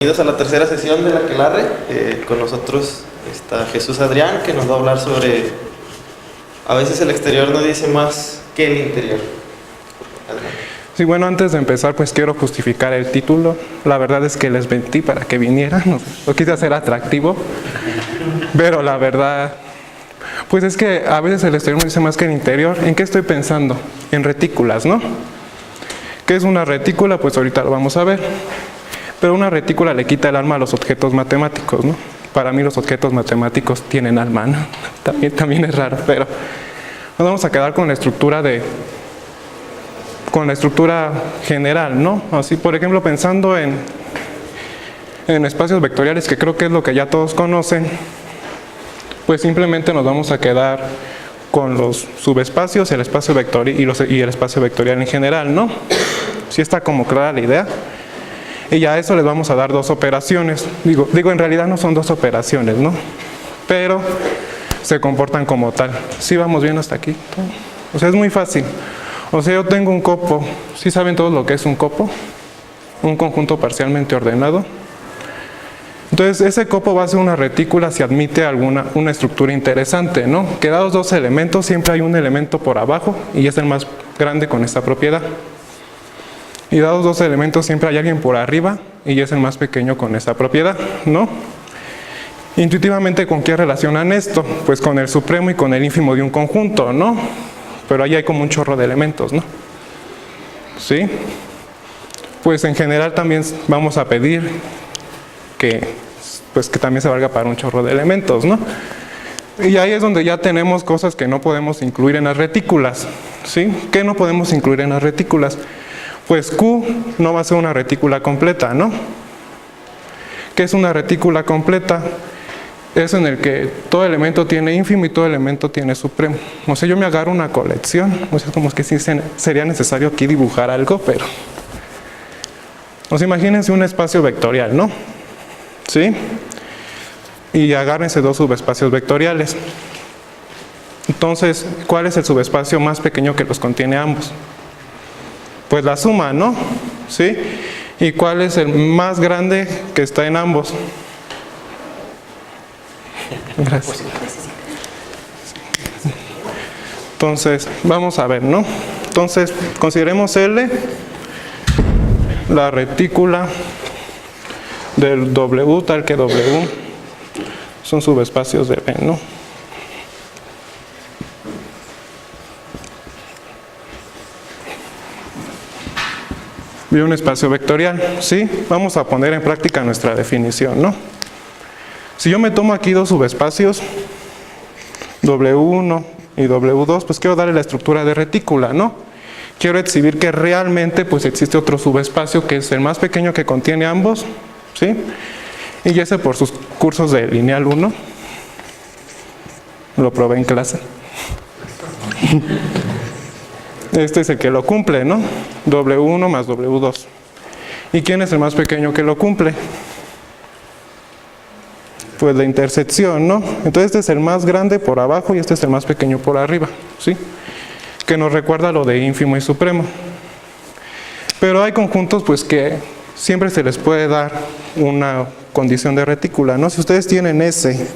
Bienvenidos a la tercera sesión de la Aquelarre. Con nosotros está Jesús Adrián, que nos va a hablar sobre a veces el exterior no dice más que el interior. Adrián. Sí, bueno, antes de empezar pues quiero justificar el título. La verdad es que les mentí para que vinieran, no quise hacer atractivo, pero la verdad pues es que a veces el exterior no dice más que el interior. ¿En qué estoy pensando? En retículas, ¿no? ¿Qué es una retícula? Pues ahorita lo vamos a ver. Pero una retícula le quita el alma a los objetos matemáticos, ¿no? Para mí los objetos matemáticos tienen alma, ¿no? También es raro, pero nos vamos a quedar con la estructura general, ¿no? Así, por ejemplo, pensando en espacios vectoriales, que creo que es lo que ya todos conocen, pues simplemente nos vamos a quedar con los subespacios, el espacio vectorial y el espacio vectorial en general, ¿no? ¿Sí está como clara la idea? Y ya a eso les vamos a dar dos operaciones. Digo, en realidad no son dos operaciones, ¿no? Pero se comportan como tal. ¿Sí vamos bien hasta aquí? O sea, es muy fácil. O sea, yo tengo un copo. ¿Sí saben todos lo que es un copo? Un conjunto parcialmente ordenado. Entonces, ese copo va a ser una retícula si admite una estructura interesante, ¿no? Que dados dos elementos, siempre hay un elemento por abajo y es el más grande con esta propiedad. Y dados dos elementos, siempre hay alguien por arriba y es el más pequeño con esta propiedad, ¿no? Intuitivamente, ¿con qué relacionan esto? Pues con el supremo y con el ínfimo de un conjunto, ¿no? Pero ahí hay como un chorro de elementos, ¿no? ¿Sí? Pues en general también vamos a pedir que también se valga para un chorro de elementos, ¿no? Y ahí es donde ya tenemos cosas que no podemos incluir en las retículas, ¿sí? ¿Qué no podemos incluir en las retículas? Pues Q no va a ser una retícula completa, ¿no? ¿Qué es una retícula completa? Es en el que todo elemento tiene ínfimo y todo elemento tiene supremo. O sea, yo me agarro una colección, o sea, como que sí sería necesario aquí dibujar algo, pero... O sea, imagínense un espacio vectorial, ¿no? ¿Sí? Y agárrense dos subespacios vectoriales. Entonces, ¿cuál es el subespacio más pequeño que los contiene ambos? Pues la suma, ¿no? ¿Sí? ¿Y cuál es el más grande que está en ambos? Gracias. Entonces, vamos a ver, ¿no? Entonces, consideremos L la retícula del W, tal que W son subespacios de B, ¿no? De un espacio vectorial, ¿sí? Vamos a poner en práctica nuestra definición, ¿no? Si yo me tomo aquí dos subespacios, W1 y W2, pues quiero darle la estructura de retícula, ¿no? Quiero exhibir que realmente pues existe otro subespacio que es el más pequeño que contiene ambos, ¿sí? Y ese por sus cursos de lineal 1, lo probé en clase. Este es el que lo cumple, ¿no? W1 más W2. ¿Y quién es el más pequeño que lo cumple? Pues la intersección, ¿no? Entonces este es el más grande por abajo y este es el más pequeño por arriba, ¿sí? Que nos recuerda lo de ínfimo y supremo. Pero hay conjuntos pues que siempre se les puede dar una condición de retícula, ¿no? Si ustedes tienen S,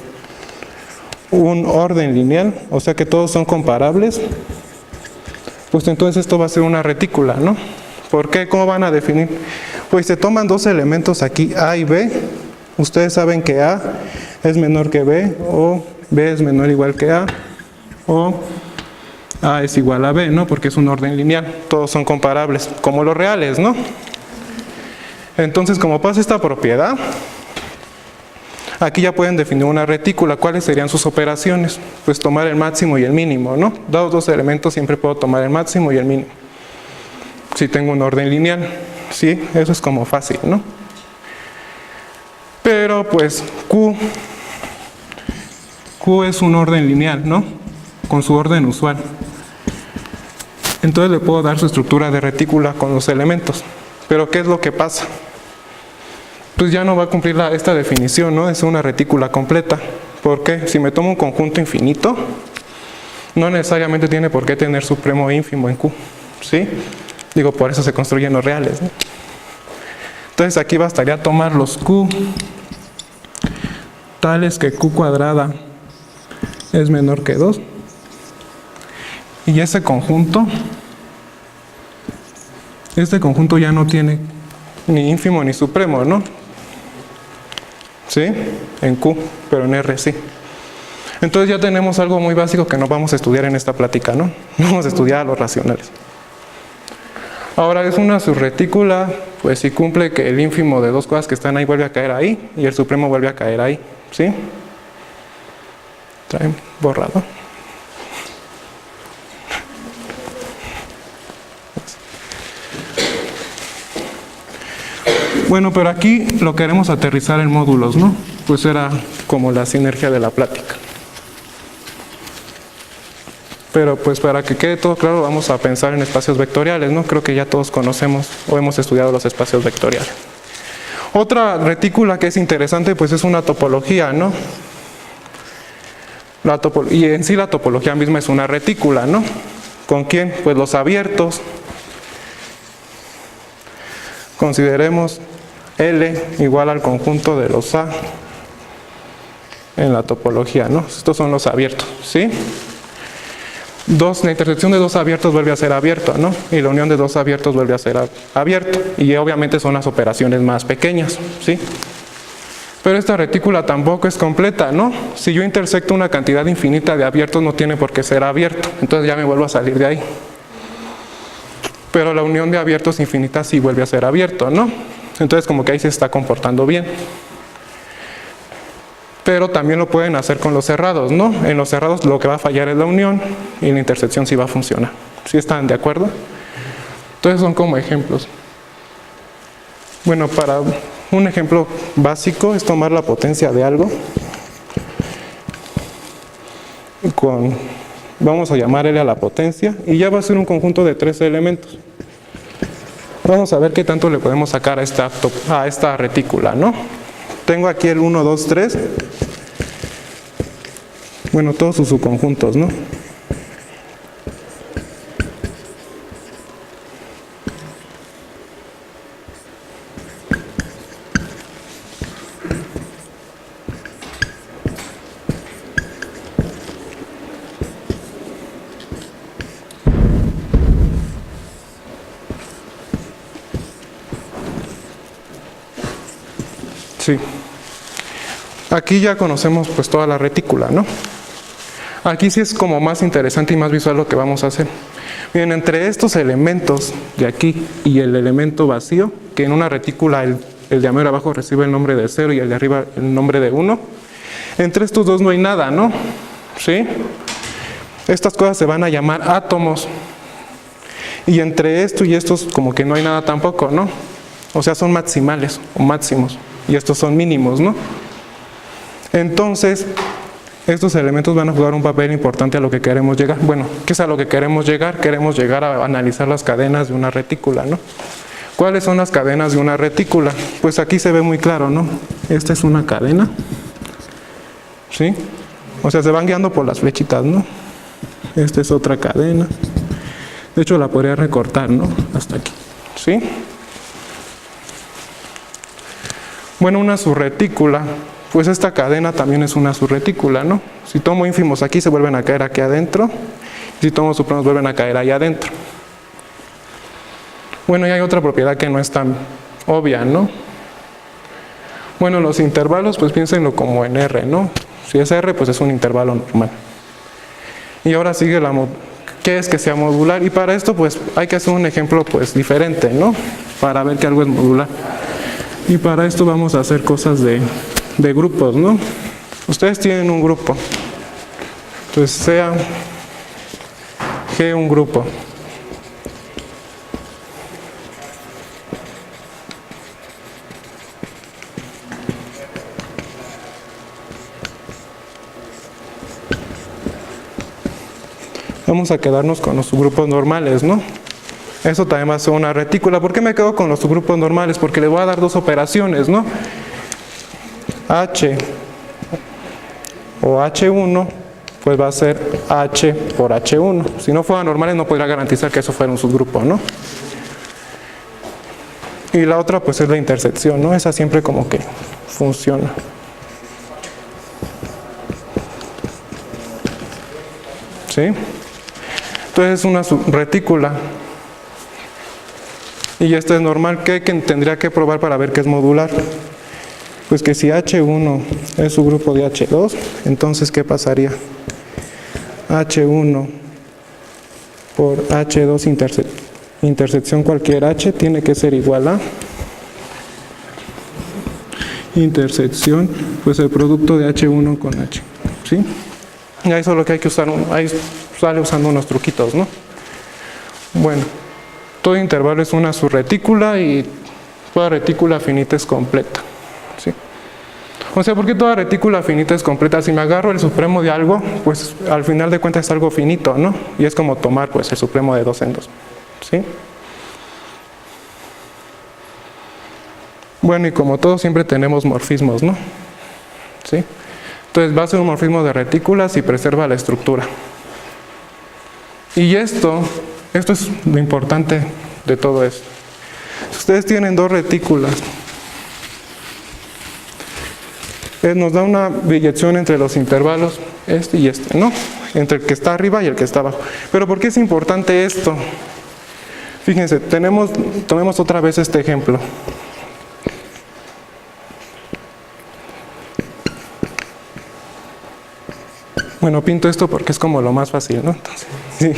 un orden lineal, o sea que todos son comparables, pues entonces esto va a ser una retícula, ¿no? ¿Por qué? ¿Cómo van a definir? Pues se toman dos elementos aquí, A y B. Ustedes saben que A es menor que B, o B es menor o igual que A, o A es igual a B, ¿no? Porque es un orden lineal. Todos son comparables, como los reales, ¿no? Entonces, como pasa esta propiedad, aquí ya pueden definir una retícula. ¿Cuáles serían sus operaciones? Pues tomar el máximo y el mínimo, ¿no? Dados dos elementos siempre puedo tomar el máximo y el mínimo. Si tengo un orden lineal, ¿sí? Eso es como fácil, ¿no? Pero pues Q es un orden lineal, ¿no? Con su orden usual. Entonces le puedo dar su estructura de retícula con los elementos. Pero ¿qué es lo que pasa? Pues ya no va a cumplir esta definición, ¿no? Es una retícula completa. ¿Por qué? Si me tomo un conjunto infinito, no necesariamente tiene por qué tener supremo e ínfimo en Q, ¿sí? Digo, por eso se construyen los reales, ¿no? Entonces aquí bastaría tomar los Q tales que Q cuadrada es menor que 2. Y este conjunto ya no tiene ni ínfimo ni supremo, ¿no? ¿Sí? En Q, pero en R sí. Entonces ya tenemos algo muy básico que no vamos a estudiar en esta plática, ¿no? Vamos a estudiar a los racionales. Ahora es una subretícula, pues si cumple que el ínfimo de dos cosas que están ahí vuelve a caer ahí y el supremo vuelve a caer ahí, ¿sí? Traen borrado. Bueno, pero aquí lo queremos aterrizar en módulos, ¿no? Pues era como la sinergia de la plática. Pero pues para que quede todo claro, vamos a pensar en espacios vectoriales, ¿no? Creo que ya todos conocemos o hemos estudiado los espacios vectoriales. Otra retícula que es interesante, pues es una topología, ¿no? Y en sí la topología misma es una retícula, ¿no? ¿Con quién? Pues los abiertos. Consideremos L igual al conjunto de los A en la topología, ¿no? Estos son los abiertos, ¿sí? La intersección de dos abiertos vuelve a ser abierto, ¿no? Y la unión de dos abiertos vuelve a ser abierto. Y obviamente son las operaciones más pequeñas, ¿sí? Pero esta retícula tampoco es completa, ¿no? Si yo intersecto una cantidad infinita de abiertos, no tiene por qué ser abierto. Entonces ya me vuelvo a salir de ahí. Pero la unión de abiertos infinitas sí vuelve a ser abierto, ¿no? Entonces como que ahí se está comportando bien. Pero también lo pueden hacer con los cerrados, ¿no? En los cerrados lo que va a fallar es la unión y la intersección sí va a funcionar. ¿Sí están de acuerdo? Entonces son como ejemplos. Bueno, para un ejemplo básico es tomar la potencia de algo vamos a llamar L a la potencia y ya va a ser un conjunto de 3 elementos. Vamos a ver qué tanto le podemos sacar a esta retícula, ¿no? Tengo aquí el 1, 2, 3. Bueno, todos sus subconjuntos, ¿no? Sí. Aquí ya conocemos pues toda la retícula, ¿no? Aquí sí es como más interesante y más visual lo que vamos a hacer. Bien, entre estos elementos de aquí y el elemento vacío, que en una retícula el de abajo recibe el nombre de 0 y el de arriba el nombre de 1, entre estos dos no hay nada, ¿no? ¿Sí? Estas cosas se van a llamar átomos. Y entre esto y estos como que no hay nada tampoco, ¿no? O sea, son maximales o máximos. Y estos son mínimos, ¿no? Entonces, estos elementos van a jugar un papel importante a lo que queremos llegar. Bueno, ¿qué es a lo que queremos llegar? Queremos llegar a analizar las cadenas de una retícula, ¿no? ¿Cuáles son las cadenas de una retícula? Pues aquí se ve muy claro, ¿no? Esta es una cadena, ¿sí? O sea, se van guiando por las flechitas, ¿no? Esta es otra cadena. De hecho, la podría recortar, ¿no? Hasta aquí, ¿sí? Bueno, una subretícula, pues esta cadena también es una subretícula, ¿no? Si tomo ínfimos aquí, se vuelven a caer aquí adentro. Si tomo supremos, vuelven a caer ahí adentro. Bueno, y hay otra propiedad que no es tan obvia, ¿no? Bueno, los intervalos, pues piénsenlo como en R, ¿no? Si es R, pues es un intervalo normal. Y ahora sigue ¿qué es que sea modular? Y para esto, pues hay que hacer un ejemplo, pues diferente, ¿no? Para ver que algo es modular. Y para esto vamos a hacer cosas de grupos, ¿no? Ustedes tienen un grupo. Entonces sea G un grupo. Vamos a quedarnos con los subgrupos normales, ¿no? Eso también va a ser una retícula. ¿Por qué me quedo con los subgrupos normales? Porque le voy a dar dos operaciones, ¿no? H o H1, pues va a ser H por H1. Si no fueran normales, no podría garantizar que eso fuera un subgrupo, ¿no? Y la otra pues es la intersección, ¿no? Esa siempre como que funciona. ¿Sí? Entonces es una retícula. Y esto es normal. ¿Qué tendría que probar para ver que es modular? Pues que si H1 es su grupo de H2, entonces ¿qué pasaría? H1 por H2 intersección cualquier H tiene que ser igual a intersección, pues el producto de H1 con H, ¿sí? Y ahí solo que hay que usar, ahí sale usando unos truquitos, ¿no? Bueno, todo intervalo es una subretícula y toda retícula finita es completa, ¿sí? O sea, ¿por qué toda retícula finita es completa? Si me agarro el supremo de algo, pues al final de cuentas es algo finito, ¿no? Y es como tomar pues el supremo de 2 en 2, ¿sí? Bueno, y como todos siempre tenemos morfismos, ¿no? ¿Sí? Entonces va a ser un morfismo de retículas y preserva la estructura. Y esto es lo importante de todo esto. Si ustedes tienen dos retículas, nos da una biyección entre los intervalos, este y este, ¿no? Entre el que está arriba y el que está abajo. Pero ¿por qué es importante esto? Fíjense, tomemos otra vez este ejemplo. Bueno, pinto esto porque es como lo más fácil, ¿no? Entonces, sí,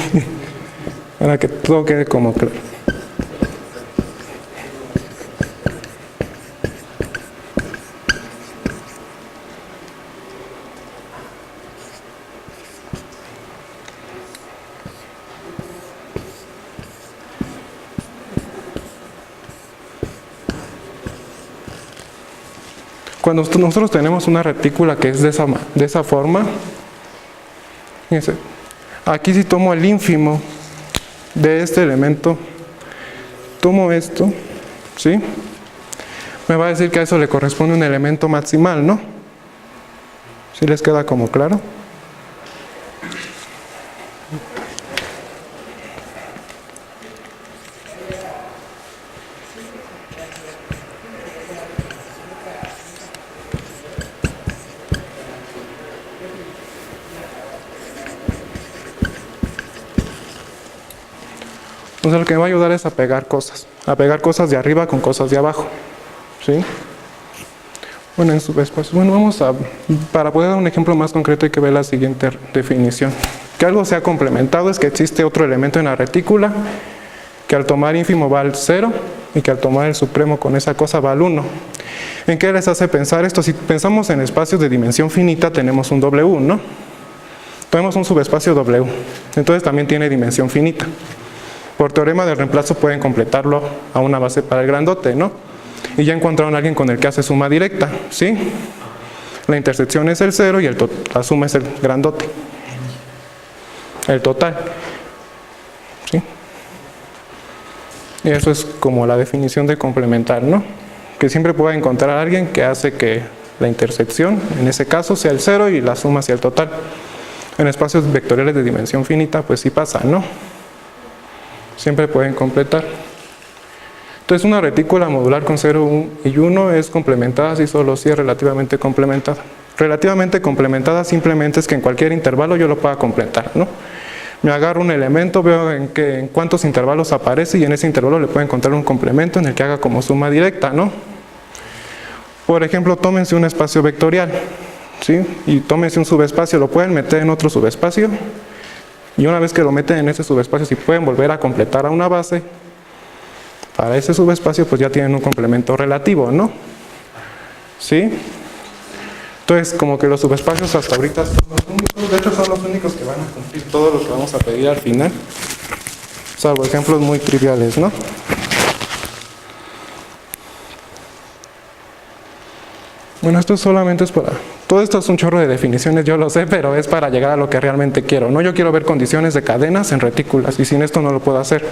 para que todo quede como claro. Cuando nosotros tenemos una retícula que es de esa forma, fíjense, aquí si tomo el ínfimo de este elemento, tomo esto, ¿sí? Me va a decir que a eso le corresponde un elemento maximal, ¿no? ¿Sí les queda como claro? Entonces lo que me va a ayudar es a pegar cosas de arriba con cosas de abajo, ¿sí? Bueno, en subespacio. Bueno, para poder dar un ejemplo más concreto hay que ver la siguiente definición. Que algo sea complementado es que existe otro elemento en la retícula que al tomar ínfimo va al 0 y que al tomar el supremo con esa cosa va al 1. ¿En qué les hace pensar esto? Si pensamos en espacios de dimensión finita tenemos un W, ¿no? Tenemos un subespacio W, entonces también tiene dimensión finita. Por teorema del reemplazo pueden completarlo a una base para el grandote, ¿no? Y ya encontraron a alguien con el que hace suma directa, ¿sí? La intersección es el 0 y la suma es el grandote. El total. ¿Sí? Y eso es como la definición de complementar, ¿no? Que siempre pueda encontrar a alguien que hace que la intersección, en ese caso, sea el 0 y la suma sea el total. En espacios vectoriales de dimensión finita, pues sí pasa, ¿no? Siempre pueden completar. Entonces una retícula modular con 0 y 1 es complementada si solo si es relativamente complementada. Relativamente complementada simplemente es que en cualquier intervalo yo lo pueda completar, ¿no? Me agarro un elemento, veo en cuántos intervalos aparece y en ese intervalo le puedo encontrar un complemento en el que haga como suma directa, ¿no? Por ejemplo, tómense un espacio vectorial, ¿sí? Y tómense un subespacio, lo pueden meter en otro subespacio. Y una vez que lo meten en ese subespacio, si pueden volver a completar a una base, para ese subespacio pues ya tienen un complemento relativo, ¿no? ¿Sí? Entonces, como que los subespacios hasta ahorita son los únicos, de hecho son los únicos que van a cumplir todo lo que vamos a pedir al final, salvo ejemplos muy triviales, ¿no? Bueno, esto solamente es para... Todo esto es un chorro de definiciones, yo lo sé, pero es para llegar a lo que realmente quiero, ¿no? Yo quiero ver condiciones de cadenas en retículas y sin esto no lo puedo hacer.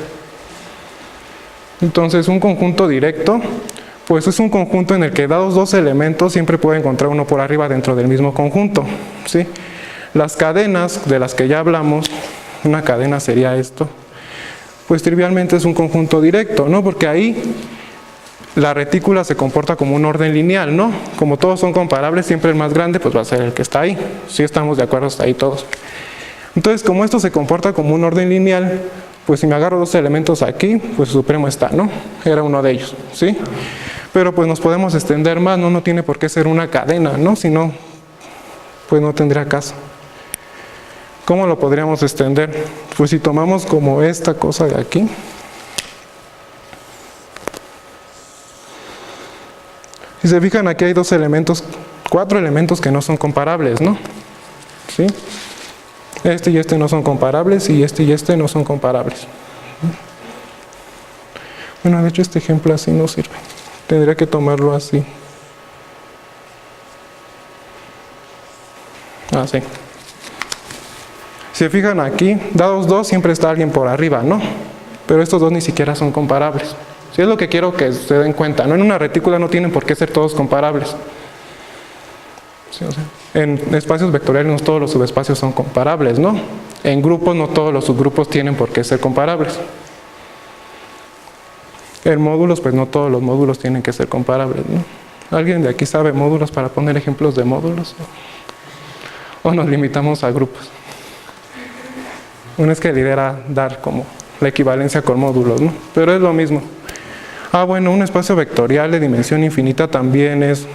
Entonces, un conjunto directo, pues es un conjunto en el que dados dos elementos siempre puedo encontrar uno por arriba dentro del mismo conjunto, ¿sí? Las cadenas de las que ya hablamos, una cadena sería esto, pues trivialmente es un conjunto directo, ¿no? Porque ahí la retícula se comporta como un orden lineal, ¿no? Como todos son comparables, siempre el más grande pues va a ser el que está ahí. Sí estamos de acuerdo hasta ahí todos. Entonces, como esto se comporta como un orden lineal, pues si me agarro dos elementos aquí, pues el supremo está, ¿no? Era uno de ellos, ¿sí? Pero pues nos podemos extender más, ¿no? No tiene por qué ser una cadena, ¿no? Si no, pues no tendría caso. ¿Cómo lo podríamos extender? Pues si tomamos como esta cosa de aquí. Si se fijan, aquí hay cuatro elementos que no son comparables, ¿no? ¿Sí? Este y este no son comparables y este no son comparables. Bueno, de hecho este ejemplo así no sirve. Tendría que tomarlo así. Así. Si se fijan aquí, dados dos siempre está alguien por arriba, ¿no? Pero estos dos ni siquiera son comparables. Si es lo que quiero que se den cuenta, ¿no? En una retícula no tienen por qué ser todos comparables. Sí, o sea, en espacios vectoriales no todos los subespacios son comparables, ¿no? En grupos no todos los subgrupos tienen por qué ser comparables. En módulos, pues no todos los módulos tienen que ser comparables, ¿no? ¿Alguien de aquí sabe módulos para poner ejemplos de módulos? ¿O nos limitamos a grupos? Una es que la idea era dar como la equivalencia con módulos, ¿no? Pero es lo mismo. Bueno, un espacio vectorial de dimensión infinita también es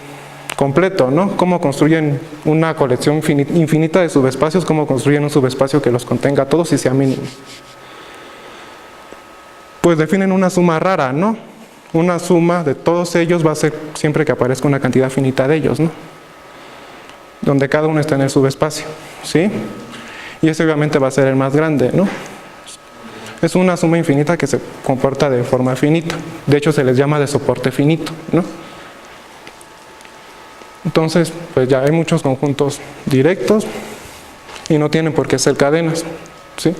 completo, ¿no? ¿Cómo construyen una colección infinita de subespacios? ¿Cómo construyen un subespacio que los contenga a todos y sea mínimo? Pues definen una suma rara, ¿no? Una suma de todos ellos va a ser siempre que aparezca una cantidad finita de ellos, ¿no? Donde cada uno está en el subespacio, ¿sí? Y ese obviamente va a ser el más grande, ¿no? Es una suma infinita que se comporta de forma finita. De hecho, se les llama de soporte finito, ¿no? Entonces, pues ya hay muchos conjuntos directos y no tienen por qué ser cadenas, ¿sí?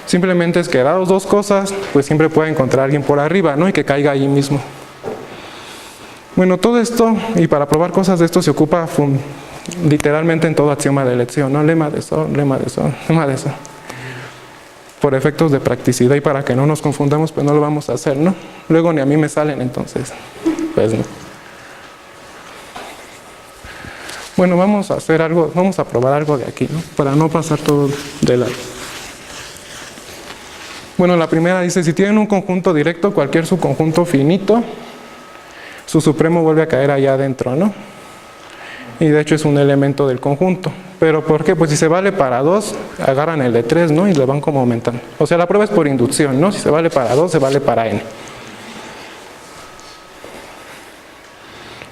Simplemente es que dados dos cosas, pues siempre puede encontrar a alguien por arriba, ¿no? Y que caiga allí mismo. Bueno, todo esto, y para probar cosas de esto se ocupa literalmente en todo axioma de elección, ¿no? Lema de Sol, lema de Sol, lema de Sol. Por efectos de practicidad y para que no nos confundamos, pues no lo vamos a hacer, ¿no? Luego ni a mí me salen, entonces, pues no. Bueno, vamos a hacer algo, vamos a probar algo de aquí, ¿no? Para no pasar todo de lado. Bueno, la primera dice, si tienen un conjunto directo, cualquier subconjunto finito, su supremo vuelve a caer allá adentro, ¿no? Y de hecho es un elemento del conjunto. ¿Pero por qué? Pues si se vale para 2, agarran el de 3, ¿no? Y le van como aumentando. O sea, la prueba es por inducción, ¿no? Si se vale para 2, se vale para n.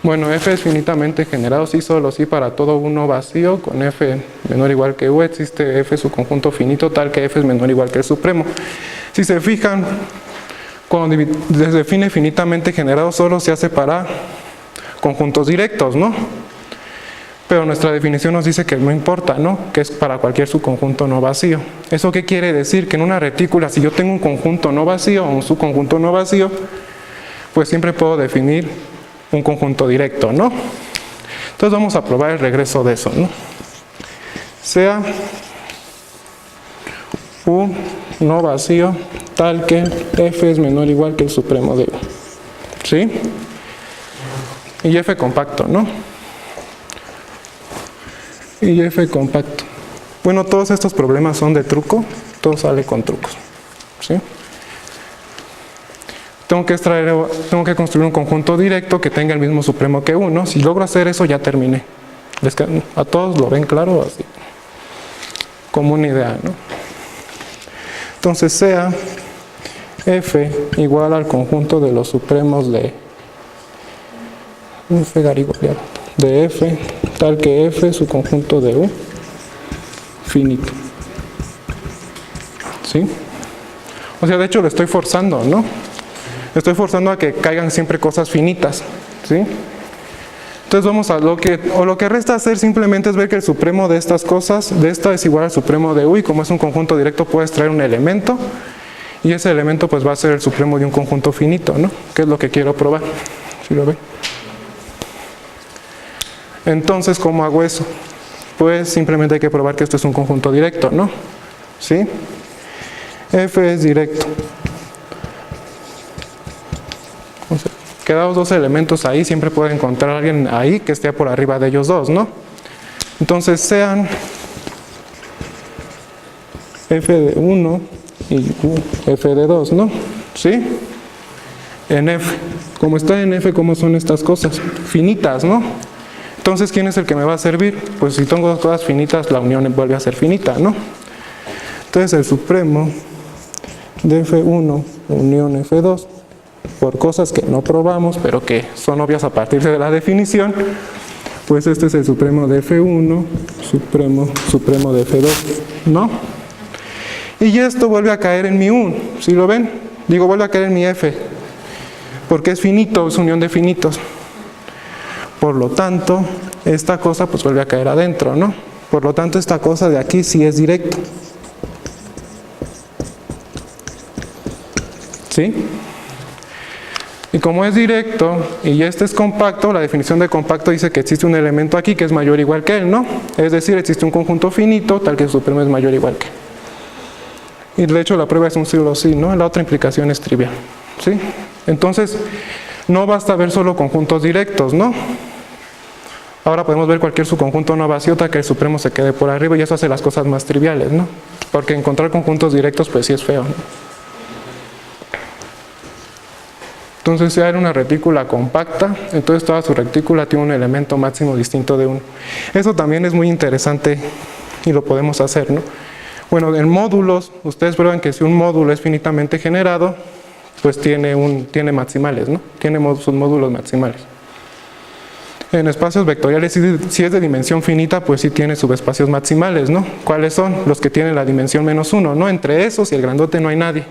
Bueno, f es finitamente generado, sí, solo sí, para todo uno vacío, con f menor o igual que u, existe f su conjunto finito tal que f es menor o igual que el supremo. Si se fijan, cuando se define finitamente generado, solo se hace para conjuntos directos, ¿no? Pero nuestra definición nos dice que no importa, ¿no? Que es para cualquier subconjunto no vacío. ¿Eso qué quiere decir? Que en una retícula, si yo tengo un conjunto no vacío o un subconjunto no vacío, pues siempre puedo definir un conjunto directo, ¿no? Entonces vamos a probar el regreso de eso, ¿no? Sea un no vacío tal que f es menor o igual que el supremo de u, ¿sí? Y f compacto, ¿no? Y f compacto. Bueno, todos estos problemas son de truco, todo sale con trucos, ¿sí? Tengo que construir un conjunto directo que tenga el mismo supremo que u, ¿no? Si logro hacer eso, ya terminé. ¿A todos lo ven claro? Así, como una idea, ¿no? Entonces sea f igual al conjunto de los supremos de f tal que f su conjunto de u finito, ¿sí? O sea, de hecho lo estoy forzando, ¿no? Estoy forzando a que caigan siempre cosas finitas, ¿sí? Entonces vamos a lo que resta hacer simplemente es ver que el supremo de estas cosas, de esta es igual al supremo de u, y como es un conjunto directo puedes traer un elemento y ese elemento pues va a ser el supremo de un conjunto finito, ¿no? Que es lo que quiero probar, ¿sí lo ven? Entonces, ¿cómo hago eso? Pues simplemente hay que probar que esto es un conjunto directo, ¿no? ¿Sí? F es directo. O sea, quedados dos elementos ahí, siempre puede encontrar a alguien ahí que esté por arriba de ellos dos, ¿no? Entonces sean f de 1 y f de 2, ¿no? ¿Sí? En f. Como está en f, ¿cómo son estas cosas? Finitas, ¿no? Entonces, ¿quién es el que me va a servir? Pues si tengo dos cosas finitas, la unión vuelve a ser finita, ¿no? Entonces, el supremo de f1 unión f2, por cosas que no probamos, pero que son obvias a partir de la definición, pues este es el supremo de f1, supremo de f2, ¿no? Y esto vuelve a caer en mi 1, ¿sí lo ven? Digo, vuelve a caer en mi f, porque es finito, es unión de finitos. Por lo tanto, esta cosa pues vuelve a caer adentro, ¿no? Por lo tanto, esta cosa de aquí sí es directo. ¿Sí? Y como es directo y este es compacto, la definición de compacto dice que existe un elemento aquí que es mayor o igual que él, ¿no? Es decir, existe un conjunto finito tal que su supremo es mayor o igual que él. Y de hecho la prueba es un sí o sí, ¿no? La otra implicación es trivial, ¿sí? Entonces, no basta ver solo conjuntos directos, ¿no? Ahora podemos ver cualquier subconjunto no vacío tal que el supremo se quede por arriba y eso hace las cosas más triviales, ¿no? Porque encontrar conjuntos directos pues sí es feo, ¿no? Entonces, si hay una retícula compacta, entonces toda su retícula tiene un elemento máximo distinto de 1. Eso también es muy interesante y lo podemos hacer, ¿no? Bueno, en módulos, ustedes prueban que si un módulo es finitamente generado, pues tiene maximales, ¿no? Tiene sus módulos maximales. En espacios vectoriales, si es de dimensión finita, pues sí tiene subespacios maximales, ¿no? ¿Cuáles son? Los que tienen la dimensión -1, ¿no? Entre esos y el grandote no hay nadie.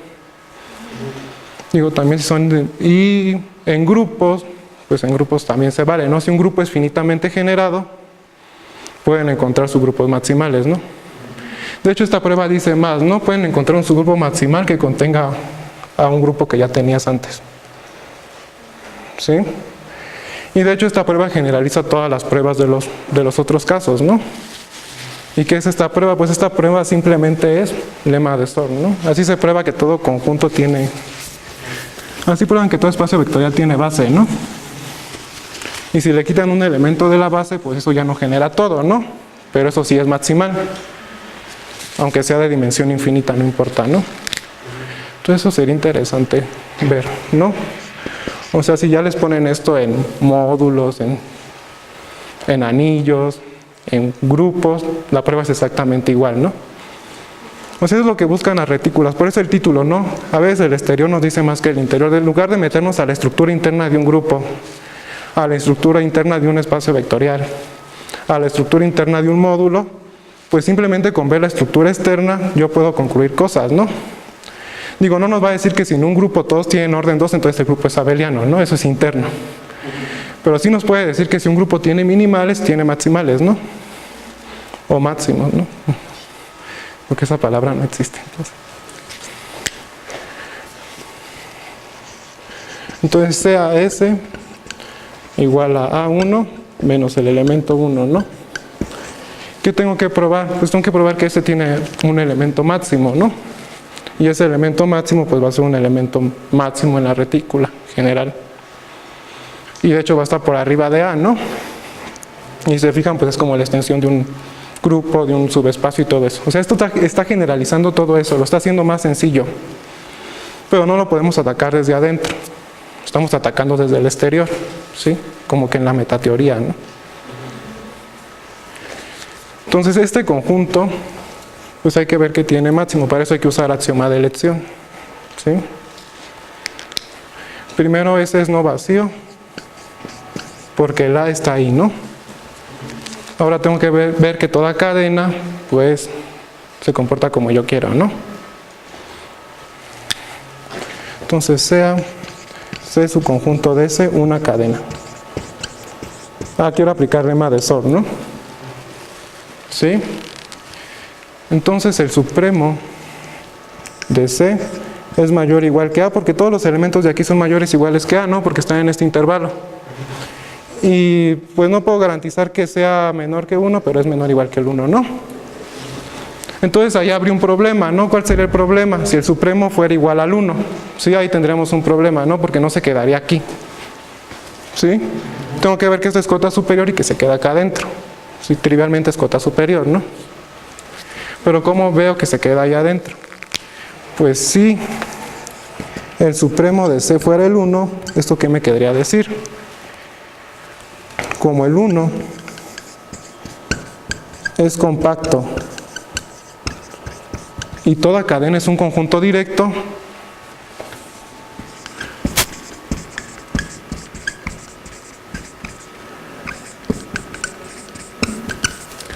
Digo, también si son... Y en grupos, pues en grupos también se vale, ¿no? Si un grupo es finitamente generado, pueden encontrar subgrupos maximales, ¿no? De hecho, esta prueba dice más, ¿no? Pueden encontrar un subgrupo maximal que contenga a un grupo que ya tenías antes. ¿Sí? Y de hecho, esta prueba generaliza todas las pruebas de los otros casos, ¿no? ¿Y qué es esta prueba? Pues esta prueba simplemente es lema de Zorn, ¿no? Así se prueba que todo conjunto tiene... Así prueban que todo espacio vectorial tiene base, ¿no? Y si le quitan un elemento de la base, pues eso ya no genera todo, ¿no? Pero eso sí es maximal. Aunque sea de dimensión infinita, no importa, ¿no? Entonces eso sería interesante ver, ¿no? O sea, si ya les ponen esto en módulos, en anillos, en grupos, la prueba es exactamente igual, ¿no? O sea, es lo que buscan las retículas, por eso el título, ¿no? A veces el exterior nos dice más que el interior. En lugar de meternos a la estructura interna de un grupo, a la estructura interna de un espacio vectorial, a la estructura interna de un módulo, pues simplemente con ver la estructura externa yo puedo concluir cosas, ¿no? Digo, no nos va a decir que si en un grupo todos tienen orden 2, entonces el grupo es abeliano, ¿no? Eso es interno. Pero sí nos puede decir que si un grupo tiene minimales, tiene maximales, ¿no? O máximos, ¿no? Porque esa palabra no existe. Entonces sea S igual a A1 menos el elemento 1, ¿no? ¿Qué tengo que probar? Pues tengo que probar que S tiene un elemento máximo, ¿no? Y ese elemento máximo pues va a ser un elemento máximo en la retícula general. Y de hecho va a estar por arriba de A, ¿no? Y si se fijan, pues es como la extensión de un grupo, de un subespacio y todo eso. O sea, esto está generalizando todo eso, lo está haciendo más sencillo. Pero no lo podemos atacar desde adentro. Estamos atacando desde el exterior, ¿sí? Como que en la metateoría, ¿no? Entonces, este conjunto, pues hay que ver que tiene máximo. Para eso hay que usar axioma de elección, ¿sí? Primero, ese es no vacío, porque el A está ahí, ¿no? Ahora tengo que ver que toda cadena, pues, se comporta como yo quiero, ¿no? Entonces, C es su conjunto de S, una cadena. Quiero aplicar lema de Zorn, ¿no? ¿Sí? Entonces, el supremo de C es mayor o igual que A, porque todos los elementos de aquí son mayores o iguales que A, ¿no? Porque están en este intervalo. Y pues no puedo garantizar que sea menor que 1, pero es menor o igual que el 1, ¿no? Entonces ahí habría un problema, ¿no? ¿Cuál sería el problema? Si el supremo fuera igual al 1, sí, ahí tendríamos un problema, ¿no? Porque no se quedaría aquí. ¿Sí? Tengo que ver que esta es cota superior y que se queda acá adentro. Sí, trivialmente es cota superior, ¿no? Pero ¿cómo veo que se queda ahí adentro? Pues si el supremo de C fuera el 1, ¿esto qué me querría decir? Como el 1 es compacto y toda cadena es un conjunto directo,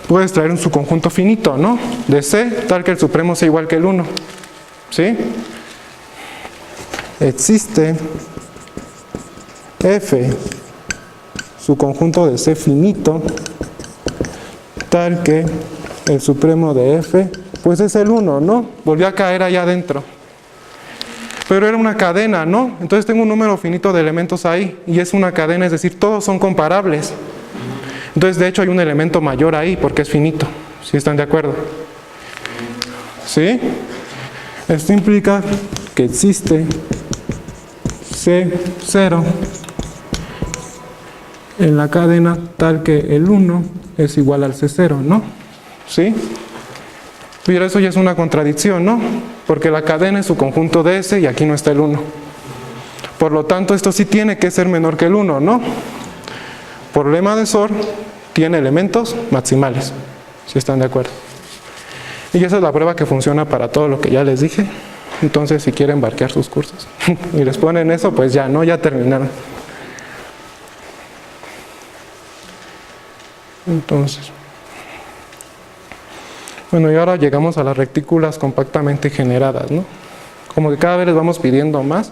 puedes traer un subconjunto finito, ¿no? De C, tal que el supremo sea igual que el 1. ¿Sí? Existe F, subconjunto de C finito, tal que el supremo de F, pues es el 1, ¿no? Volvió a caer allá adentro. Pero era una cadena, ¿no? Entonces tengo un número finito de elementos ahí, y es una cadena, es decir, todos son comparables. Entonces, de hecho, hay un elemento mayor ahí, porque es finito. ¿Sí están de acuerdo? ¿Sí? Esto implica que existe C0 en la cadena tal que el 1 es igual al C0, ¿no? ¿Sí? Pero eso ya es una contradicción, ¿no? Porque la cadena es su conjunto de S y aquí no está el 1. Por lo tanto, esto sí tiene que ser menor que el 1, ¿no? Por lema de SOR, tiene elementos maximales. ¿Sí están de acuerdo? Y esa es la prueba que funciona para todo lo que ya les dije. Entonces, si quieren barquear sus cursos y les ponen eso, pues ya, ¿no? Ya terminaron. Entonces, bueno, y ahora llegamos a las retículas compactamente generadas, ¿no? Como que cada vez les vamos pidiendo más.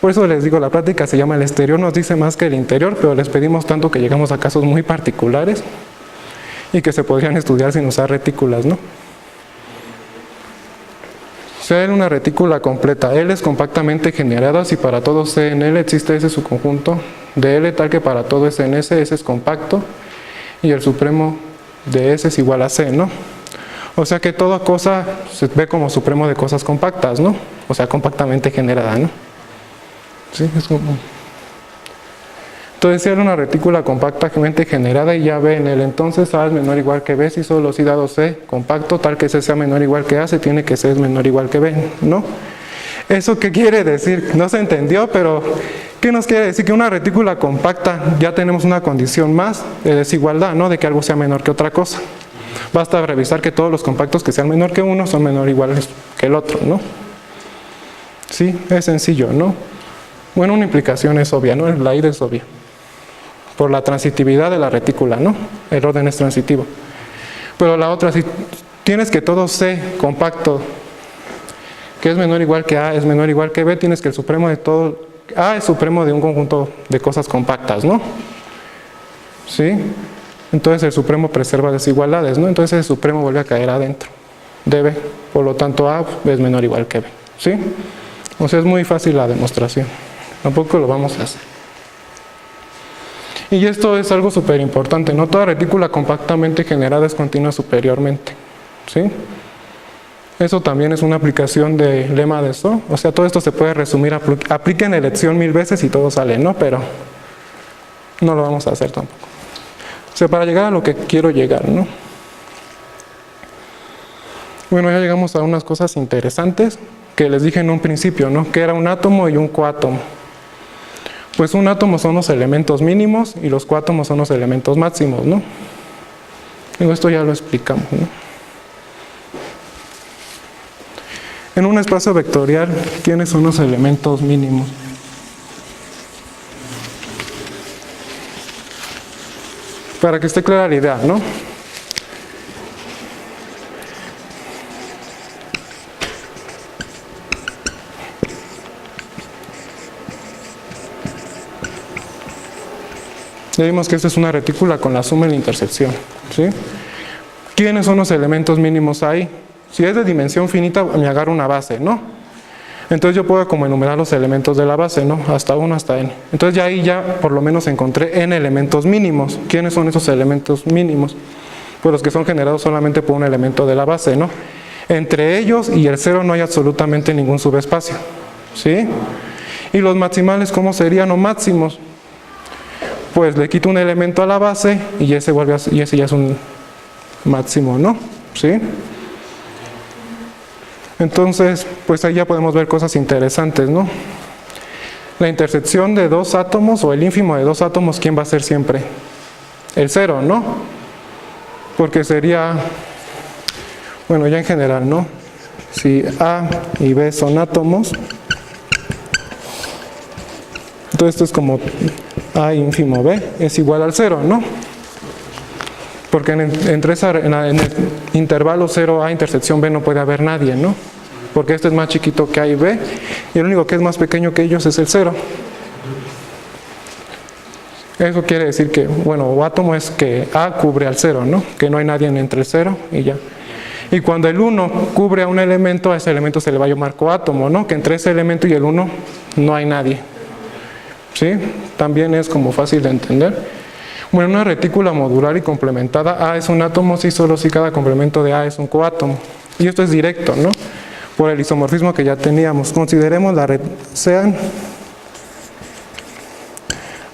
Por eso les digo, la práctica se llama el exterior, nos dice más que el interior, pero les pedimos tanto que llegamos a casos muy particulares y que se podrían estudiar sin usar retículas, ¿no? C en una retícula completa, L es compactamente generada si para todo C en L existe ese subconjunto de L tal que para todo S en S es compacto y el supremo de S es igual a C, ¿no? O sea que toda cosa se ve como supremo de cosas compactas, ¿no? O sea, compactamente generada, ¿no? Sí, es como... Entonces, si era una retícula compactamente generada y ya B en el entonces A es menor o igual que B, si solo si dado C compacto, tal que C sea menor o igual que A, se tiene que C es menor o igual que B, ¿no? ¿Eso qué quiere decir? No se entendió, pero ¿qué nos quiere decir? Que una retícula compacta ya tenemos una condición más de desigualdad, ¿no? De que algo sea menor que otra cosa. Basta revisar que todos los compactos que sean menor que uno son menor o iguales que el otro, ¿no? Sí, es sencillo, ¿no? Bueno, una implicación es obvia, ¿no? La ida es obvia. Por la transitividad de la retícula, ¿no? El orden es transitivo. Pero la otra, si tienes que todo C compacto, que es menor o igual que A, es menor o igual que B, tienes que el supremo de todo, A es supremo de un conjunto de cosas compactas, ¿no? ¿Sí? Entonces el supremo preserva desigualdades, ¿no? Entonces el supremo vuelve a caer adentro de B. Por lo tanto, A es menor o igual que B, ¿sí? O sea, es muy fácil la demostración. Tampoco lo vamos a hacer. Y esto es algo súper importante, ¿no? Toda retícula compactamente generada es continua superiormente, ¿sí? Eso también es una aplicación de lema de SOR. O sea, todo esto se puede resumir, apliquen elección 1000 veces y todo sale, ¿no? Pero no lo vamos a hacer tampoco. O sea, para llegar a lo que quiero llegar, ¿no? Bueno, ya llegamos a unas cosas interesantes que les dije en un principio, ¿no? Que era un átomo y un coátomo. Pues un átomo son los elementos mínimos y los coátomos son los elementos máximos, ¿no? Digo, esto ya lo explicamos, ¿no? En un espacio vectorial, ¿quiénes son los elementos mínimos? Para que esté clara la idea, ¿no? Ya vimos que esta es una retícula con la suma y la intersección, ¿sí? ¿Quiénes son los elementos mínimos ahí? Si es de dimensión finita, me agarro una base, ¿no? Entonces yo puedo como enumerar los elementos de la base, ¿no? Hasta 1 hasta n. Entonces ya ahí ya por lo menos encontré n elementos mínimos. ¿Quiénes son esos elementos mínimos? Pues los que son generados solamente por un elemento de la base, ¿no? Entre ellos y el 0 no hay absolutamente ningún subespacio, ¿sí? Y los maximales, ¿cómo serían? O máximos. pues le quito un elemento a la base y ese ya es un máximo, ¿no? ¿Sí? Entonces, pues ahí ya podemos ver cosas interesantes, ¿no? La intersección de dos átomos o el ínfimo de dos átomos, ¿quién va a ser siempre? El cero, ¿no? Porque sería, bueno, ya en general, ¿no? Si A y B son átomos, entonces esto es como A ínfimo B es igual al cero, ¿no? Porque en el intervalo 0A intersección B no puede haber nadie, ¿no? Porque este es más chiquito que A y B, y el único que es más pequeño que ellos es el 0. Eso quiere decir que, bueno, o átomo es que A cubre al 0, ¿no? Que no hay nadie entre el 0 y ya. Y cuando el 1 cubre a un elemento, a ese elemento se le va a llamar coátomo, ¿no? Que entre ese elemento y el 1 no hay nadie. ¿Sí? También es como fácil de entender. Bueno, una retícula modular y complementada, A es un átomo si solo si cada complemento de A es un coátomo. Y esto es directo, ¿no? Por el isomorfismo que ya teníamos. Consideremos la red, sean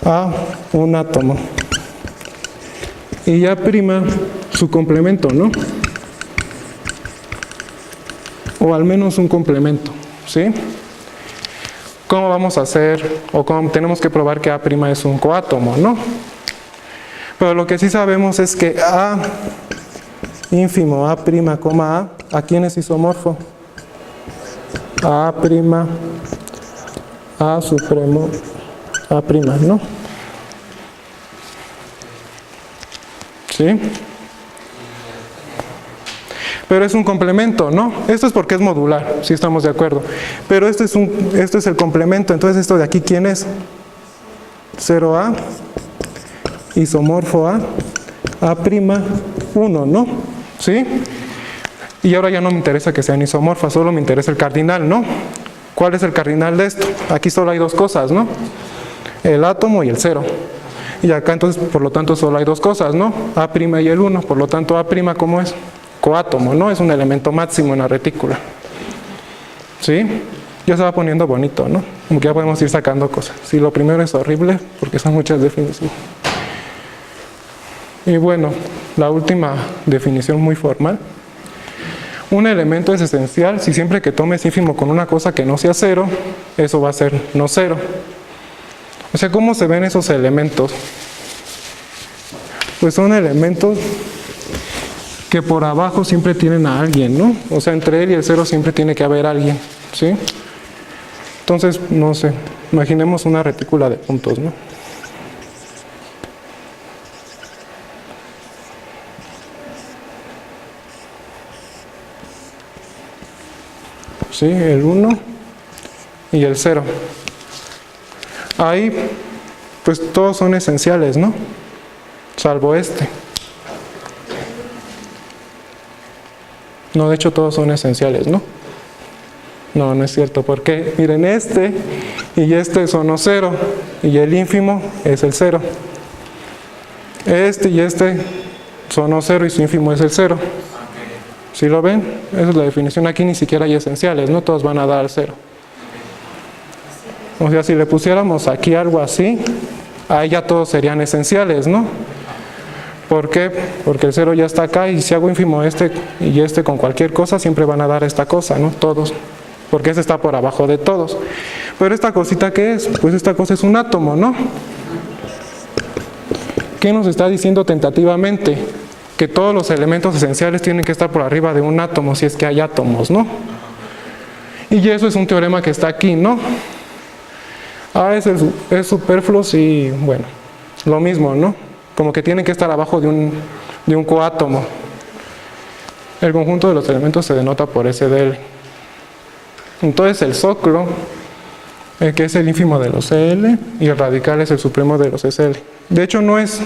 A un átomo. Y ya prima su complemento, ¿no? O al menos un complemento, ¿sí? ¿Cómo vamos a hacer, o cómo tenemos que probar que A' es un coátomo, ¿no? Pero lo que sí sabemos es que A ínfimo A', ¿a quién es isomorfo? A', A supremo, A', ¿no? ¿Sí? Pero es un complemento, ¿no? Esto es porque es modular, si estamos de acuerdo. Pero este es el complemento, entonces esto de aquí, ¿quién es? 0A, isomorfo A', 1, ¿no? ¿Sí? Y ahora ya no me interesa que sean isomorfas, solo me interesa el cardinal, ¿no? ¿Cuál es el cardinal de esto? Aquí solo hay dos cosas, ¿no? El átomo y el 0. Y acá entonces, por lo tanto, solo hay dos cosas, ¿no? A' y el 1, por lo tanto, A', ¿cómo es? Coátomo, ¿no? Es un elemento máximo en la retícula. ¿Sí? Ya se va poniendo bonito, ¿no? Como que ya podemos ir sacando cosas. Sí, lo primero es horrible, porque son muchas definiciones. Y bueno, la última definición muy formal. Un elemento es esencial si siempre que tomes ínfimo con una cosa que no sea 0, eso va a ser no 0. O sea, ¿cómo se ven esos elementos? Pues son elementos que por abajo siempre tienen a alguien, ¿no? O sea, entre él y el 0 siempre tiene que haber alguien, ¿sí? Entonces, no sé, imaginemos una retícula de puntos, ¿no? ¿Sí? El 1 y el 0. Ahí, pues todos son esenciales, ¿no? Salvo este. No, de hecho todos son esenciales, ¿no? No, no es cierto, porque miren, este y este son 0 y el ínfimo es el 0. Este y este son 0 y su ínfimo es el 0. ¿Sí lo ven? Esa es la definición. Aquí ni siquiera hay esenciales, no todos van a dar al 0. O sea, si le pusiéramos aquí algo así, ahí ya todos serían esenciales, ¿no? ¿Por qué? Porque el 0 ya está acá y si hago ínfimo este y este con cualquier cosa, siempre van a dar esta cosa, ¿no? Todos. Porque este está por abajo de todos. Pero esta cosita, ¿qué es? Pues esta cosa es un átomo, ¿no? ¿Qué nos está diciendo tentativamente? Que todos los elementos esenciales tienen que estar por arriba de un átomo si es que hay átomos, ¿no? Y eso es un teorema que está aquí, ¿no? A es superfluo y, bueno, lo mismo, ¿no? Como que tienen que estar abajo de un coátomo. El conjunto de los elementos se denota por SDL. Entonces el soclo, que es el ínfimo de los CL, y el radical es el supremo de los SL. De hecho no es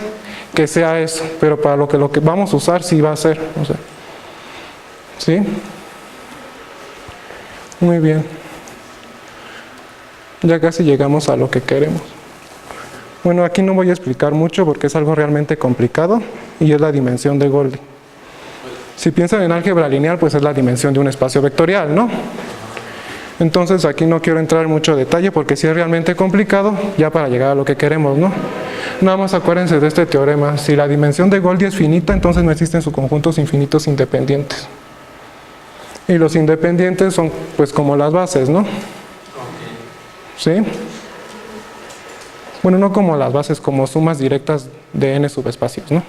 que sea eso, pero para lo que vamos a usar sí va a ser. O sea, ¿sí? Muy bien. Ya casi llegamos a lo que queremos. Bueno, aquí no voy a explicar mucho porque es algo realmente complicado y es la dimensión de Golding. Si piensan en álgebra lineal, pues es la dimensión de un espacio vectorial, ¿no? Entonces aquí no quiero entrar en mucho detalle porque sí es realmente complicado ya para llegar a lo que queremos, ¿no? Nada más acuérdense de este teorema. Si la dimensión de Goldie es finita, entonces no existen subconjuntos infinitos independientes. Y los independientes son pues como las bases, ¿no? ¿Sí? Bueno, no como las bases, como sumas directas de n subespacios, ¿no?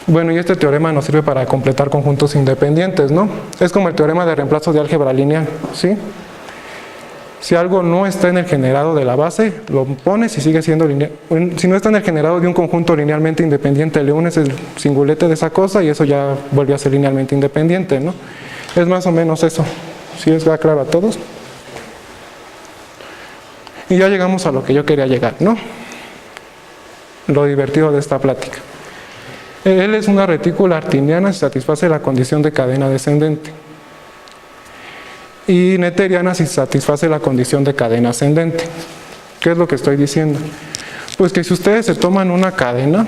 Bueno, y este teorema nos sirve para completar conjuntos independientes, ¿no? Es como el teorema de reemplazo de álgebra lineal, ¿sí? Si algo no está en el generado de la base, lo pones y sigue siendo lineal. Si no está en el generado de un conjunto linealmente independiente, le unes el singulete de esa cosa y eso ya vuelve a ser linealmente independiente, ¿no? Es más o menos eso. ¿Sí les va claro a todos? Y ya llegamos a lo que yo quería llegar, ¿no? Lo divertido de esta plática. L es una retícula artiniana si satisface la condición de cadena descendente. Y netteriana si satisface la condición de cadena ascendente. ¿Qué es lo que estoy diciendo? Pues que si ustedes se toman una cadena,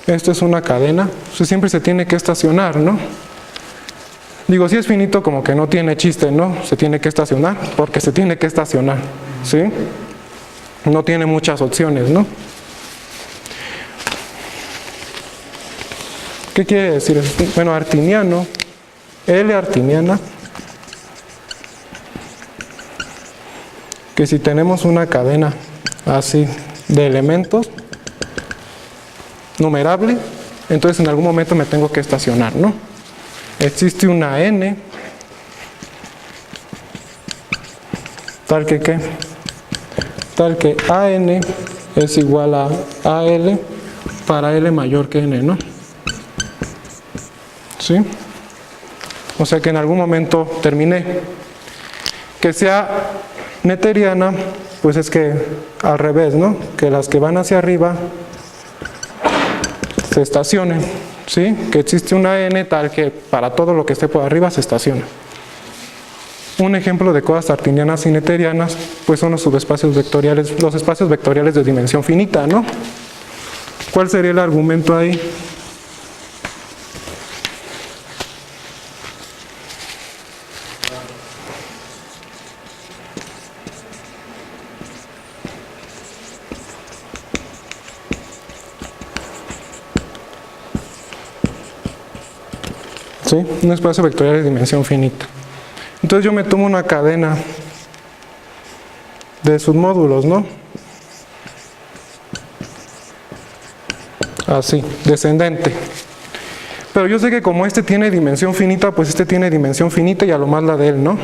esto es una cadena, pues siempre se tiene que estacionar, ¿no? Digo, si es finito como que no tiene chiste, ¿no? Se tiene que estacionar, porque se tiene que estacionar, ¿sí? No tiene muchas opciones, ¿no? ¿Qué quiere decir eso? Bueno, artiniano, L artiniana, que si tenemos una cadena así de elementos, numerable, entonces en algún momento me tengo que estacionar, ¿no? Existe una n, tal que ¿qué? Tal que AN es igual a AL para L mayor que n, ¿no? ¿Sí? O sea que en algún momento terminé. Que sea netteriana, pues es que al revés, ¿no? Que las que van hacia arriba se estacionen, ¿sí? Que existe una n tal que para todo lo que esté por arriba se estaciona. Un ejemplo de cosas artinianas y netterianas, pues son los subespacios vectoriales, los espacios vectoriales de dimensión finita, ¿no? ¿Cuál sería el argumento ahí? ¿Sí? Un espacio vectorial de dimensión finita. Entonces yo me tomo una cadena de submódulos, ¿no? Así, descendente. Pero yo sé que como este tiene dimensión finita, pues este tiene dimensión finita y a lo más la de él, ¿no?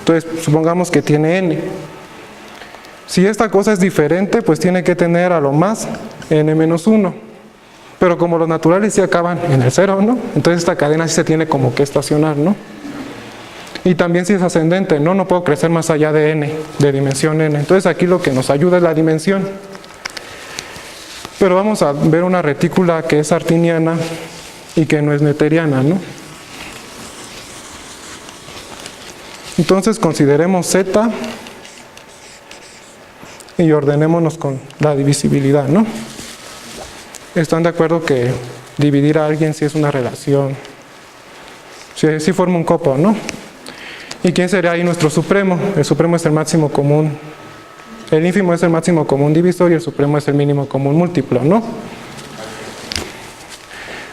Entonces supongamos que tiene n. Si esta cosa es diferente, pues tiene que tener a lo más n-1. Pero como los naturales sí acaban en el 0, ¿no? Entonces esta cadena sí se tiene como que estacionar, ¿no? Y también si es ascendente, ¿no? No puedo crecer más allá de n, de dimensión n. Entonces aquí lo que nos ayuda es la dimensión. Pero vamos a ver una retícula que es artiniana y que no es netteriana, ¿no? Entonces consideremos Z y ordenémonos con la divisibilidad, ¿no? ¿Están de acuerdo que dividir a alguien sí es una relación? Sí forma un copo, ¿no? ¿Y quién sería ahí nuestro supremo? El supremo es el máximo común. El ínfimo es el máximo común divisor y el supremo es el mínimo común múltiplo, ¿no?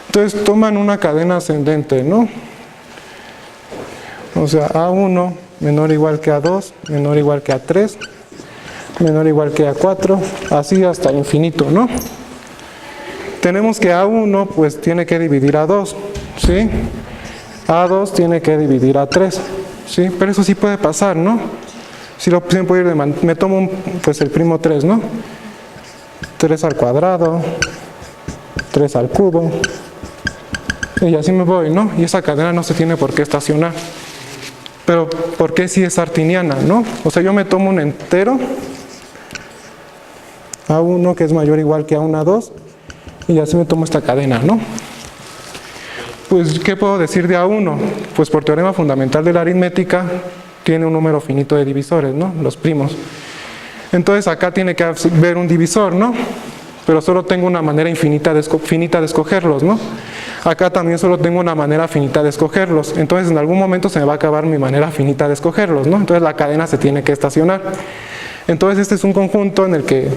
Entonces toman una cadena ascendente, ¿no? O sea, A1 menor o igual que A2, menor o igual que A3, menor o igual que A4, así hasta infinito, ¿no? Tenemos que A1 pues tiene que dividir a 2, ¿sí? A2 tiene que dividir a 3, ¿sí? Pero eso sí puede pasar, ¿no? Si lo puedo ir me tomo pues el primo 3, ¿no? 3 al cuadrado, 3 al cubo, y así me voy, ¿no? Y esa cadena no se tiene por qué estacionar. Pero ¿por qué si es artiniana, no? O sea, yo me tomo un entero, A1 que es mayor o igual que A1 a 2, y así me tomo esta cadena, ¿no? Pues, ¿qué puedo decir de A1? Pues por teorema fundamental de la aritmética, tiene un número finito de divisores, ¿no? Los primos. Entonces acá tiene que haber un divisor, ¿no? Pero solo tengo una manera finita de escogerlos, ¿no? Acá también solo tengo una manera finita de escogerlos. Entonces en algún momento se me va a acabar mi manera finita de escogerlos, ¿no? Entonces la cadena se tiene que estacionar. Entonces este es un conjunto en el que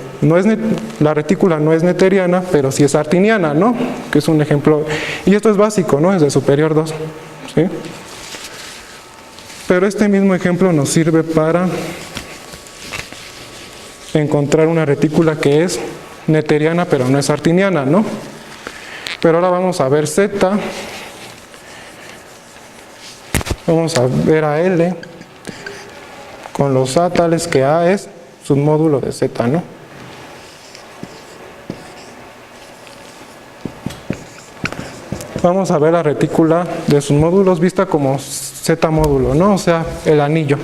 la retícula no es netériana, pero sí es artiniana, ¿no? Que es un ejemplo, y esto es básico, ¿no? Es de superior 2, ¿sí? Pero este mismo ejemplo nos sirve para encontrar una retícula que es netériana, pero no es artiniana, ¿no? Pero ahora vamos a ver Z, vamos a ver a L, con los A tales que A es submódulo de Z, ¿no? Vamos a ver la retícula de sus módulos vista como Z módulo, ¿no? O sea, el anillo.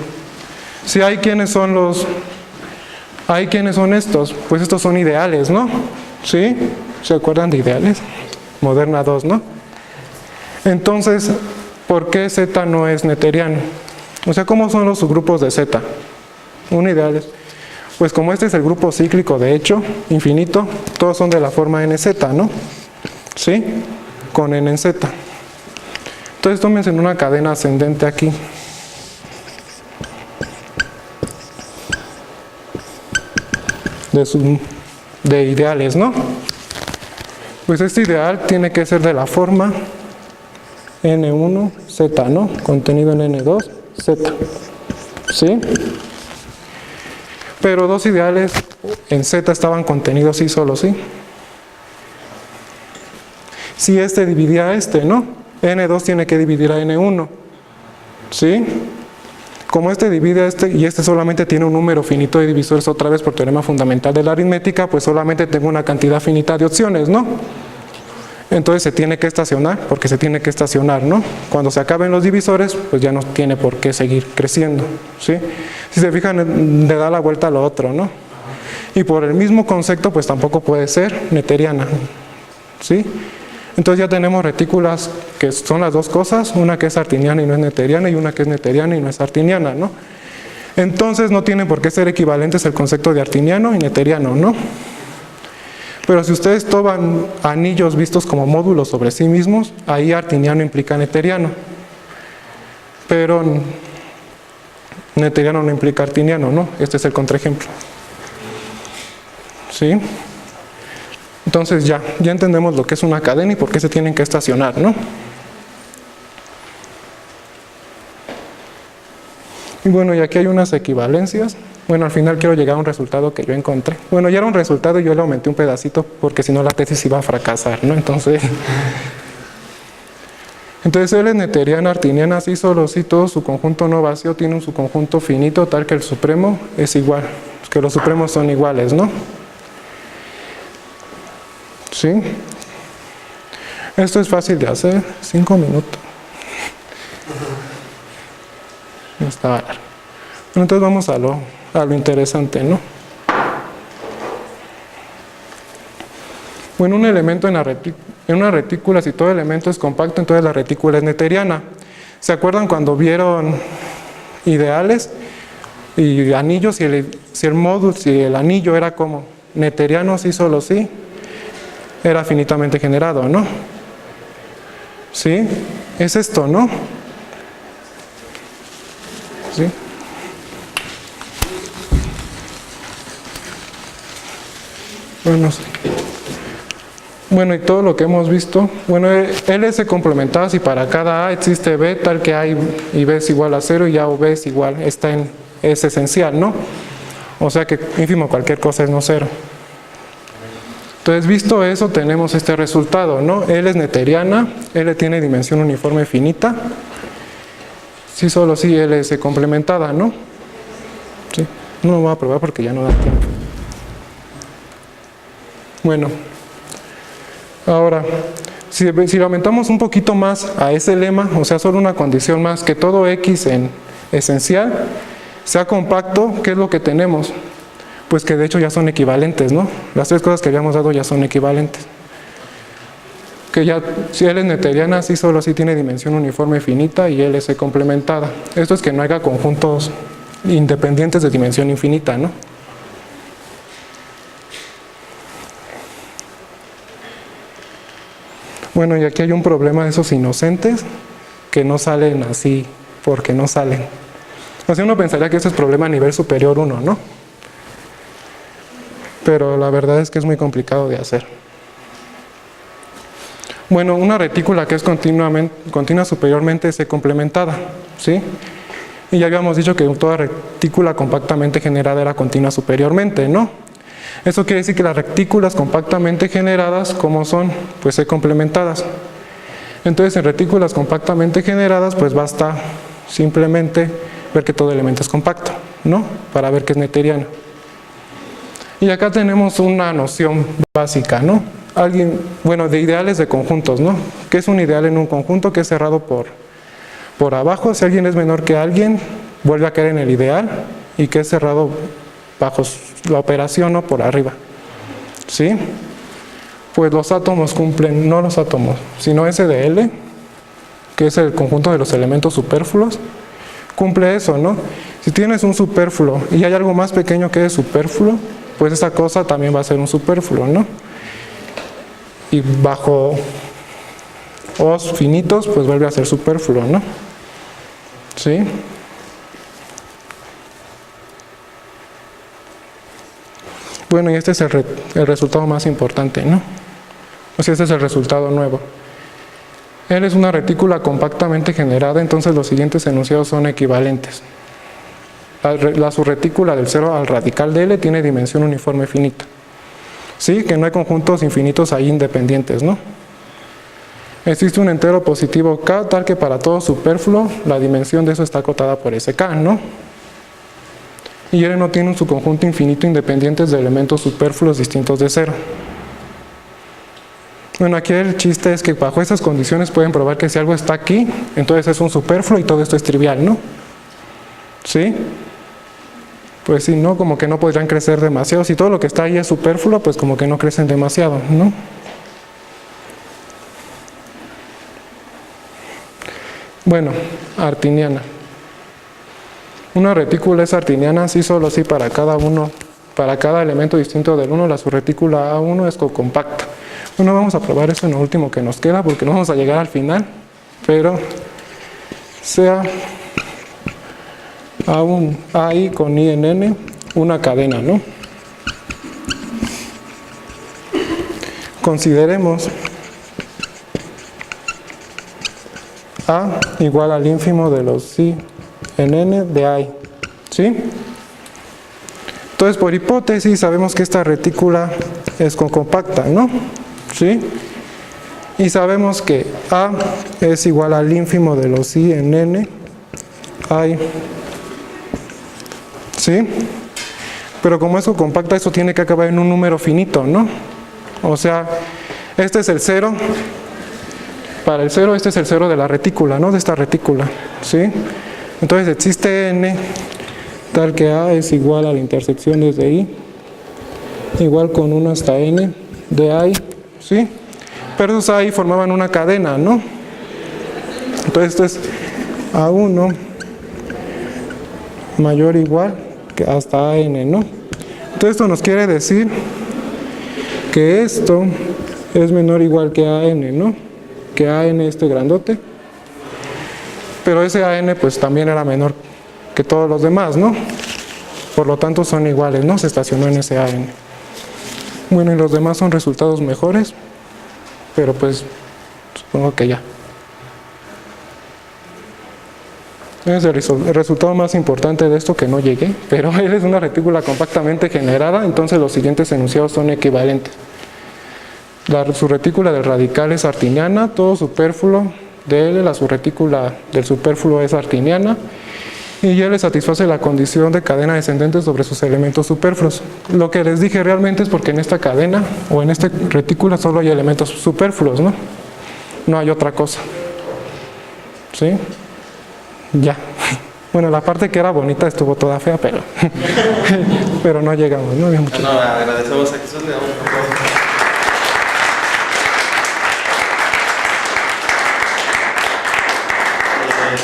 Si hay quienes son estos, pues estos son ideales, ¿no? ¿Sí? ¿Se acuerdan de ideales? Moderna 2, ¿no? Entonces, ¿por qué Z no es netériano? O sea, ¿cómo son los subgrupos de Z? Un ideales. Pues como este es el grupo cíclico, de hecho, infinito, todos son de la forma NZ, ¿no? ¿Sí? Con N en Z. Entonces tómense en una cadena ascendente aquí. De ideales, ¿no? Pues este ideal tiene que ser de la forma N1Z, ¿no? Contenido en N2Z. ¿Sí? Pero dos ideales en Z estaban contenidos sí, solo sí. Si este dividía a este, ¿no? N2 tiene que dividir a N1. ¿Sí? Como este divide a este y este solamente tiene un número finito de divisores, otra vez por teorema fundamental de la aritmética, pues solamente tengo una cantidad finita de opciones, ¿no? Entonces se tiene que estacionar, porque se tiene que estacionar, ¿no? Cuando se acaben los divisores, pues ya no tiene por qué seguir creciendo, ¿sí? Si se fijan, le da la vuelta a lo otro, ¿no? Y por el mismo concepto, pues tampoco puede ser netériana, ¿sí? Entonces ya tenemos retículas que son las dos cosas, una que es artiniana y no es netériana, y una que es netériana y no es artiniana, ¿no? Entonces no tienen por qué ser equivalentes el concepto de artiniano y netériano, ¿no? Pero si ustedes toman anillos vistos como módulos sobre sí mismos, ahí artiniano implica netériano. Pero netériano no implica artiniano, ¿no? Este es el contraejemplo. ¿Sí? Entonces ya entendemos lo que es una cadena y por qué se tienen que estacionar, ¿no? Y bueno, y aquí hay unas equivalencias. Bueno, al final quiero llegar a un resultado que yo encontré. Bueno, ya era un resultado y yo le aumenté un pedacito porque si no la tesis iba a fracasar, ¿no? Entonces L es netériana, artiniana, sí, solo sí, todo su conjunto no vacío tiene un subconjunto finito tal que el supremo es igual, que los supremos son iguales, ¿no? ¿Sí? Esto es fácil de hacer, 5 minutos. Estaba largo. Bueno, entonces vamos a lo interesante, ¿no? Bueno, un elemento en una retícula, si todo elemento es compacto, entonces la retícula es netériana. ¿Se acuerdan cuando vieron ideales y anillos? Si el anillo era como netériano, sí, solo sí, era finitamente generado, ¿no? ¿Sí? Es esto, ¿no? ¿Sí? Bueno, sí. Bueno, y todo lo que hemos visto, bueno, L se complementaba si para cada A existe B tal que A y B es igual a 0 y A o B es igual, es esencial, ¿no? O sea que ínfimo cualquier cosa es no 0. Entonces, visto eso, tenemos este resultado, ¿no? L es netériana, L tiene dimensión uniforme finita, sí, solo sí, L es complementada, ¿no? Sí, no lo voy a probar porque ya no da tiempo. Bueno, ahora, si lo aumentamos un poquito más a ese lema, o sea, solo una condición más, que todo X en esencial sea compacto, ¿qué es lo que tenemos? Pues que de hecho ya son equivalentes, ¿no? Las tres cosas que habíamos dado ya son equivalentes. Que ya, si L es netériana, sí, solo sí tiene dimensión uniforme finita y L es complementada. Esto es que no haya conjuntos independientes de dimensión infinita, ¿no? Bueno, y aquí hay un problema de esos inocentes que no salen así porque no salen. O sea, uno pensaría que ese es problema a nivel superior 1, ¿no? pero la verdad es que es muy complicado de hacer. Bueno, una retícula que es continua superiormente es complementada, ¿sí? Y ya habíamos dicho que toda retícula compactamente generada era continua superiormente, ¿no? Eso quiere decir que las retículas compactamente generadas, ¿cómo son? Pues complementadas. Entonces, en retículas compactamente generadas, pues basta simplemente ver que todo elemento es compacto, ¿no? Para ver que es noetheriano. Y acá tenemos una noción básica, ¿no? De ideales de conjuntos, ¿no? ¿Qué es un ideal en un conjunto? Que es cerrado por abajo. Si alguien es menor que alguien, vuelve a caer en el ideal, y que es cerrado bajo la operación, ¿no? Por arriba, ¿sí? Pues los átomos cumplen, no los átomos, sino S de L, que es el conjunto de los elementos superfluos, cumple eso, ¿no? Si tienes un superfluo y hay algo más pequeño que es superfluo, pues esa cosa también va a ser un superfluo, ¿no? Y bajo O's finitos, pues vuelve a ser superfluo, ¿no? ¿Sí? Bueno, y este es el resultado más importante, ¿no? O sea, este es el resultado nuevo. L es una retícula compactamente generada, entonces los siguientes enunciados son equivalentes. La subretícula del 0 al radical de L tiene dimensión uniforme finita. Sí, que no hay conjuntos infinitos ahí independientes, ¿no? Existe un entero positivo K, tal que para todo superfluo, la dimensión de eso está acotada por ese K, ¿no? Y L no tiene un subconjunto infinito independientes de elementos superfluos distintos de 0. Bueno, aquí el chiste es que bajo esas condiciones pueden probar que si algo está aquí, entonces es un superfluo y todo esto es trivial, ¿no? ¿Sí? Pues sí, ¿no? Como que no podrían crecer demasiado. Si todo lo que está ahí es superfluo, pues como que no crecen demasiado, ¿no? Bueno, artiniana. Una retícula es artiniana sí, solo sí para cada elemento distinto del 1, la subretícula A1 es cocompacta. Bueno, vamos a probar eso en lo último que nos queda, porque no vamos a llegar al final, pero sea AI con I en N, una cadena, ¿no? Consideremos A igual al ínfimo de los I en N de AI, ¿sí? Entonces, por hipótesis, sabemos que esta retícula es compacta, ¿no? ¿Sí? Y sabemos que A es igual al ínfimo de los I en N, AI, ¿sí? Pero como es compacta, eso tiene que acabar en un número finito, ¿no? O sea, este es el 0. Para el 0, este es el 0 de la retícula, ¿no? De esta retícula, ¿sí? Entonces existe N tal que A es igual a la intersección desde I, igual con 1 hasta N de AI, ¿sí? Pero esos AI formaban una cadena, ¿no? Entonces esto es A1 mayor o igual que hasta AN, ¿no? Entonces esto nos quiere decir que esto es menor o igual que AN, ¿no? Que AN este grandote, pero ese AN pues también era menor que todos los demás, ¿no? Por lo tanto son iguales, ¿no? Se estacionó en ese AN. Bueno, y los demás son resultados mejores, pero pues supongo que ya. Es el resultado más importante de esto que no llegué, pero él es una retícula compactamente generada, entonces los siguientes enunciados son equivalentes. La subretícula del radical es artiniana, todo superfluo de L, la subretícula del superfluo es artiniana, y L satisface la condición de cadena descendente sobre sus elementos superfluos. Lo que les dije realmente es porque en esta cadena o en esta retícula solo hay elementos superfluos, ¿no? No hay otra cosa. ¿Sí? Ya. Bueno, la parte que era bonita estuvo toda fea, pero no llegamos, ¿no? No, agradecemos a Jesús, le damos un aplauso.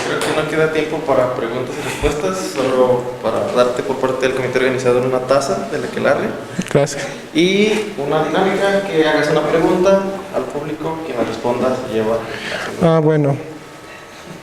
Creo que no queda tiempo para preguntas y respuestas, solo para darte por parte del comité organizador una taza del aquelarre. Gracias. Y una dinámica, que hagas una pregunta al público, quien la responda se lleva. Bueno.